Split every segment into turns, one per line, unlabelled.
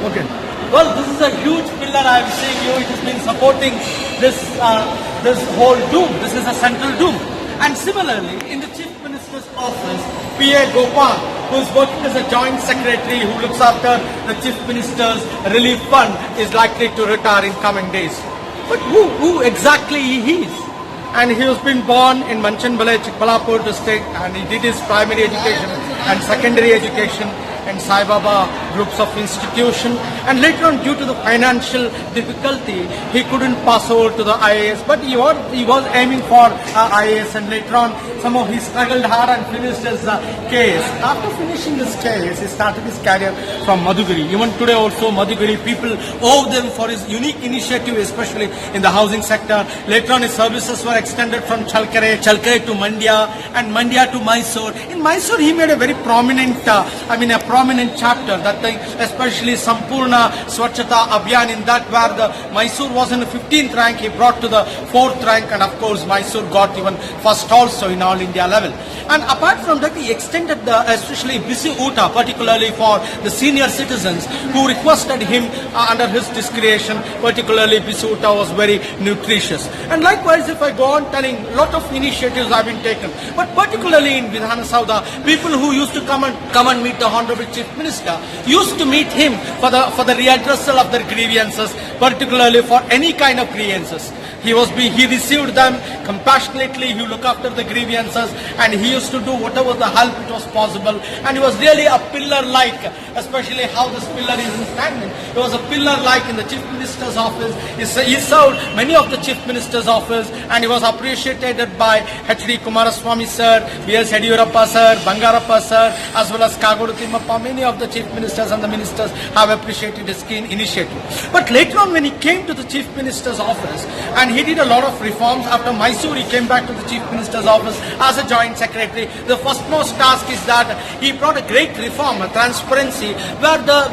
Okay. Well, this is a huge pillar I am seeing you. It has been supporting this whole dome. This is a central dome. And similarly, in the Chief Minister's office, PA Gopal, who is working as a Joint Secretary who looks after the Chief Minister's Relief Fund, is likely to retire in coming days. But who exactly he is? And he has been born in Manchanbale, Chikbalapur district, and he did his primary education and secondary education in Sai Baba groups of institution, and later on due to the financial difficulty he couldn't pass over to the IAS, but he was aiming for IAS, and later on somehow he struggled hard and finished his case. After finishing his case, he started his career from Madhugiri. Even today also Madhugiri people owe them for his unique initiative, especially in the housing sector. Later on his services were extended from Chalkere to Mandya, and Mandya to Mysore. In Mysore he made a very prominent prominent chapter, that thing, especially Sampurna Swachhata Abhiyan, in that where the Mysore was in the 15th rank, he brought to the 4th rank, and of course Mysore got even first also in all India level. And apart from that, he extended especially Bisi Uta, particularly for the senior citizens who requested him under his discretion, particularly Bisi Uta was very nutritious. And likewise, if I go on telling, lot of initiatives have been taken, but particularly in Vidhana Saudha, people who used to come and meet the Honorable Chief Minister used to meet him for the readdressal of their grievances, particularly for any kind of grievances. He received them compassionately, he looked after the grievances, and he used to do whatever the help it was possible, and he was really a pillar-like, especially how this pillar is standing. He was a pillar-like in the Chief Minister's office. He served many of the Chief Minister's office, and he was appreciated by H.D. Kumaraswamy sir, B.S. Yediyurappa sir, Bangarappa sir, as well as Kagodu Timmappa. Many of the Chief Ministers and the ministers have appreciated his keen initiative. But later on, when he came to the Chief Minister's office, and he did a lot of reforms. After Mysore, he came back to the Chief Minister's office as a Joint Secretary. The firstmost task is that he brought a great reform, a transparency, where the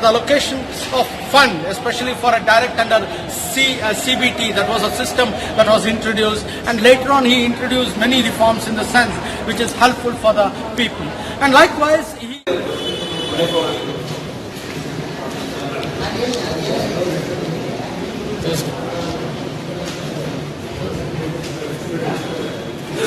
allocation of fund, especially for a direct under CBT, that was a system that was introduced, and later on he introduced many reforms in the sense which is helpful for the people. And likewise, he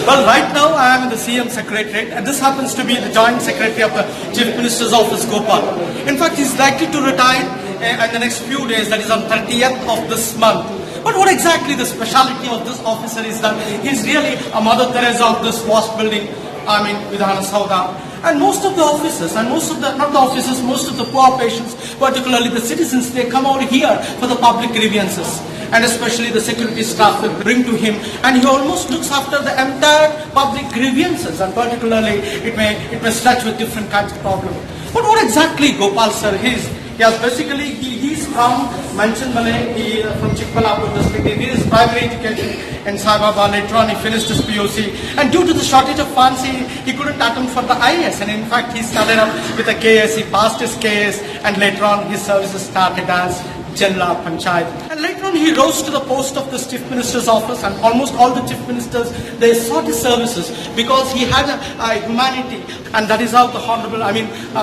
Well, right now I am in the CM Secretary, and this happens to be the Joint Secretary of the Chief Minister's Office, Gopal. In fact, he is likely to retire in the next few days, that is on 30th of this month. But what exactly the speciality of this officer is that he is really a Mother Teresa of this vast building, Vidhana Saudha. And most of the officers, and most of the poor patients, particularly the citizens, they come out here for the public grievances. And especially the security staff will bring to him, and he almost looks after the entire public grievances, and particularly it may stretch with different kinds of problems. But what exactly Gopal sir is? Yes, basically he's from Manchanbale, from Chikbalapur district. He did his primary education in Sai Baba. Later on he finished his POC, and due to the shortage of funds he couldn't attempt for the IAS, and in fact he started up with a KS. He passed his KS, and later on his services started as Jalla Panchayat. And later on he rose to the post of the Chief Minister's office, and almost all the Chief Ministers, they sought his services because he had a humanity, and that is how the Honorable,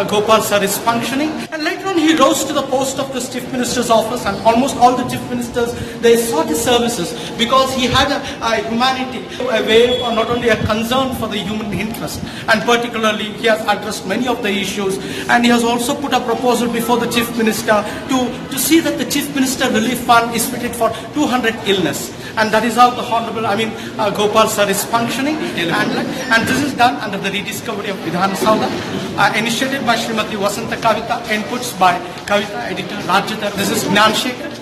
Gopal sir is functioning. And later on he rose to the post of the Chief Minister's office, and almost all the Chief Ministers, they sought his services because he had a humanity, a way, or not only a concern for the human interest, and particularly he has addressed many of the issues, and he has also put a proposal before the Chief Minister to see that the Chief Minister Relief Fund is fitted for 200 illness, and that is how the Honorable, Gopal sir is functioning, and this is done under the rediscovery of Vidhana Saudha, initiated by Srimati Vasanta Kavita, inputs by Kavita editor Rajyadhar. This is Gnanashakher.